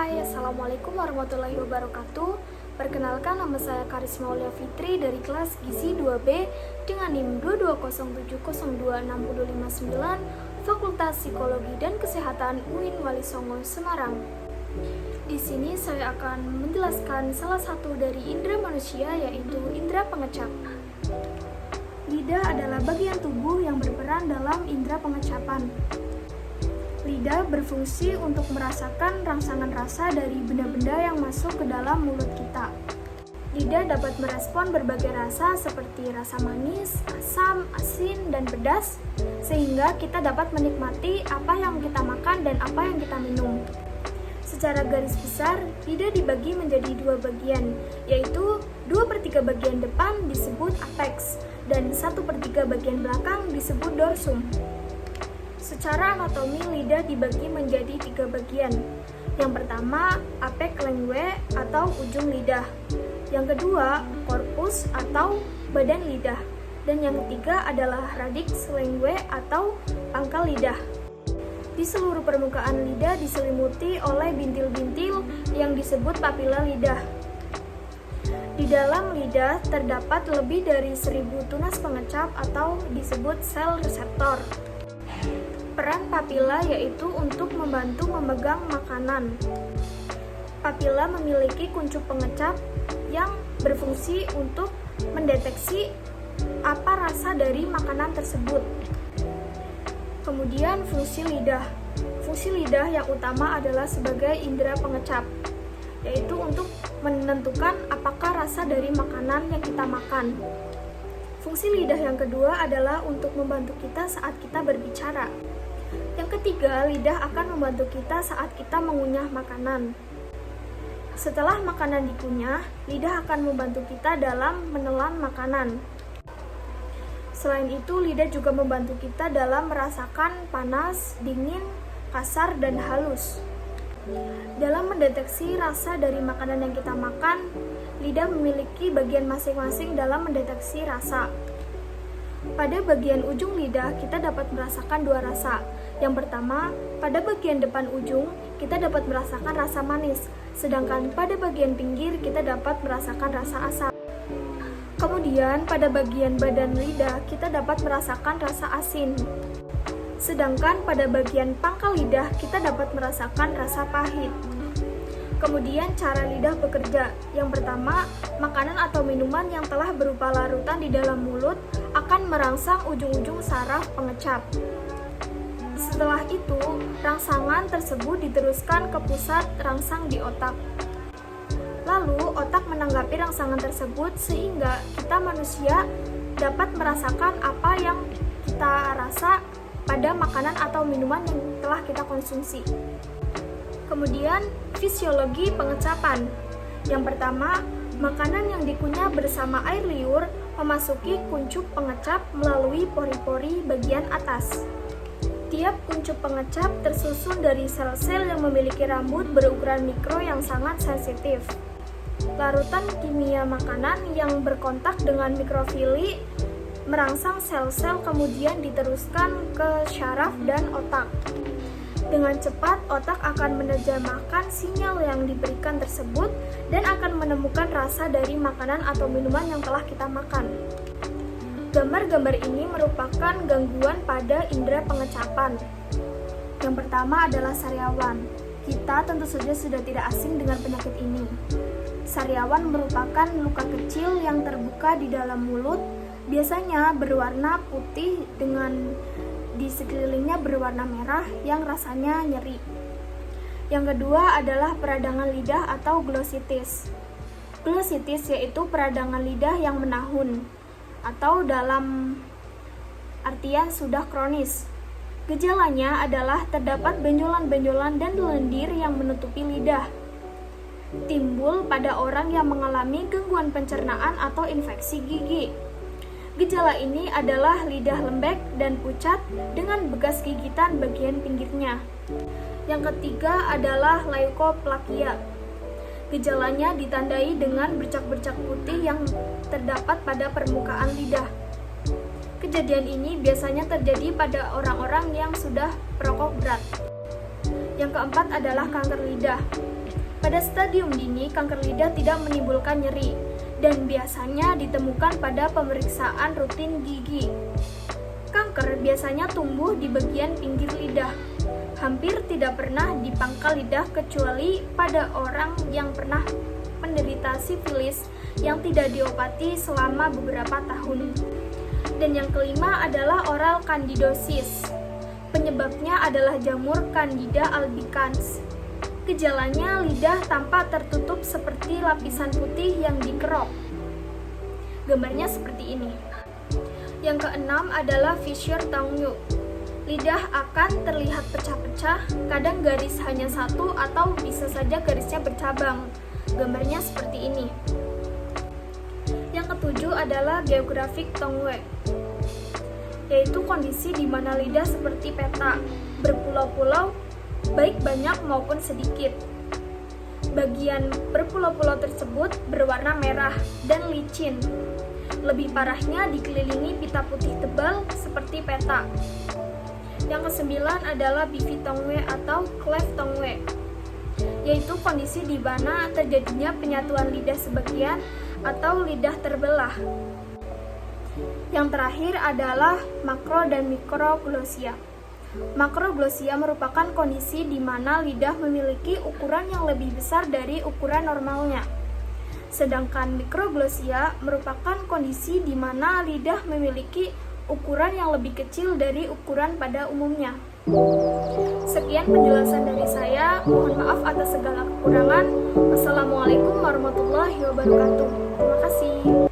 Hai, Assalamualaikum warahmatullahi wabarakatuh. Perkenalkan, nama saya Karisma Aulia Fitri dari kelas Gizi 2B dengan NIM 2207026059 Fakultas Psikologi dan Kesehatan UIN Wali Songo, Semarang. Di sini saya akan menjelaskan salah satu dari indera manusia, yaitu indera pengecap. Lidah adalah bagian tubuh yang berperan dalam indera pengecapan. Lidah berfungsi untuk merasakan rangsangan rasa dari benda-benda yang masuk ke dalam mulut kita. Lidah dapat merespon berbagai rasa seperti rasa manis, asam, asin, dan pedas, sehingga kita dapat menikmati apa yang kita makan dan apa yang kita minum. Secara garis besar, lidah dibagi menjadi dua bagian, yaitu 2/3 bagian depan disebut apex, dan 1/3 bagian belakang disebut dorsum. Secara anatomi, lidah dibagi menjadi 3 bagian. Yang pertama, apex linguae atau ujung lidah. Yang kedua, corpus atau badan lidah. Dan yang ketiga adalah radix linguae atau pangkal lidah. Di seluruh permukaan lidah diselimuti oleh bintil-bintil yang disebut papila lidah. Di dalam lidah terdapat lebih dari 1000 tunas pengecap atau disebut sel reseptor. Peran papila yaitu untuk membantu memegang makanan. Papila memiliki kuncup pengecap yang berfungsi untuk mendeteksi apa rasa dari makanan tersebut. Kemudian fungsi lidah. Fungsi lidah yang utama adalah sebagai indera pengecap, yaitu untuk menentukan apakah rasa dari makanan yang kita makan. Fungsi lidah yang kedua adalah untuk membantu kita saat kita berbicara. Yang ketiga, lidah akan membantu kita saat kita mengunyah makanan. Setelah makanan dikunyah, lidah akan membantu kita dalam menelan makanan. Selain itu, lidah juga membantu kita dalam merasakan panas, dingin, kasar, dan halus. Dalam mendeteksi rasa dari makanan yang kita makan, lidah memiliki bagian masing-masing dalam mendeteksi rasa. Pada bagian ujung lidah, kita dapat merasakan dua rasa. Yang pertama, pada bagian depan ujung, kita dapat merasakan rasa manis, sedangkan pada bagian pinggir, kita dapat merasakan rasa asam. Kemudian, pada bagian badan lidah, kita dapat merasakan rasa asin. Sedangkan pada bagian pangkal lidah, kita dapat merasakan rasa pahit. Kemudian cara lidah bekerja. Yang pertama, makanan atau minuman yang telah berupa larutan di dalam mulut akan merangsang ujung-ujung saraf pengecap. Setelah itu, rangsangan tersebut diteruskan ke pusat rangsang di otak. Lalu, otak menanggapi rangsangan tersebut sehingga kita manusia dapat merasakan apa yang kita rasa pada makanan atau minuman yang telah kita konsumsi. Kemudian, fisiologi pengecapan. Yang pertama, makanan yang dikunyah bersama air liur memasuki kuncup pengecap melalui pori-pori bagian atas. Tiap kuncup pengecap tersusun dari sel-sel yang memiliki rambut berukuran mikro yang sangat sensitif. Larutan kimia makanan yang berkontak dengan mikrofili merangsang sel-sel kemudian diteruskan ke syaraf dan otak. Dengan cepat, otak akan menerjemahkan sinyal yang diberikan tersebut dan akan menemukan rasa dari makanan atau minuman yang telah kita makan. Gambar-gambar ini merupakan gangguan pada indera pengecapan. Yang pertama adalah sariawan. Kita tentu saja sudah tidak asing dengan penyakit ini. Sariawan merupakan luka kecil yang terbuka di dalam mulut, biasanya berwarna putih dengan di sekelilingnya berwarna merah yang rasanya nyeri. Yang kedua adalah peradangan lidah atau glositis. Glositis yaitu peradangan lidah yang menahun atau dalam artian sudah kronis. Gejalanya adalah terdapat benjolan-benjolan dan lendir yang menutupi lidah. Timbul pada orang yang mengalami gangguan pencernaan atau infeksi gigi. Gejala ini adalah lidah lembek dan pucat dengan bekas gigitan bagian pinggirnya. Yang ketiga adalah leukoplakia. Gejalanya ditandai dengan bercak-bercak putih yang terdapat pada permukaan lidah. Kejadian ini biasanya terjadi pada orang-orang yang sudah perokok berat. Yang keempat adalah kanker lidah. Pada stadium dini, kanker lidah tidak menimbulkan nyeri dan biasanya ditemukan pada pemeriksaan rutin gigi. Kanker biasanya tumbuh di bagian pinggir lidah. Hampir tidak pernah di pangkal lidah kecuali pada orang yang pernah menderita sifilis yang tidak diobati selama beberapa tahun. Dan yang kelima adalah oral candidiasis. Penyebabnya adalah jamur Candida albicans. Gejalanya lidah tampak tertutup seperti lapisan putih yang dikerok. Gambarnya seperti ini. Yang keenam adalah fissure tongue. Lidah akan terlihat pecah-pecah, kadang garis hanya satu atau bisa saja garisnya bercabang. Gambarnya seperti ini. Yang ketujuh adalah geographic tongue, yaitu kondisi di mana lidah seperti peta, berpulau-pulau, baik banyak maupun sedikit. Bagian berpulau-pulau tersebut berwarna merah dan licin. Lebih parahnya dikelilingi pita putih tebal seperti peta. Yang kesembilan adalah bifid tongue atau cleft tongue, yaitu kondisi di mana terjadinya penyatuan lidah sebagian atau lidah terbelah. Yang terakhir adalah makro dan mikroglossia. Makroglossia merupakan kondisi di mana lidah memiliki ukuran yang lebih besar dari ukuran normalnya. Sedangkan mikroglossia merupakan kondisi di mana lidah memiliki ukuran yang lebih kecil dari ukuran pada umumnya. Sekian penjelasan dari saya. Mohon maaf atas segala kekurangan. Wassalamualaikum warahmatullahi wabarakatuh. Terima kasih.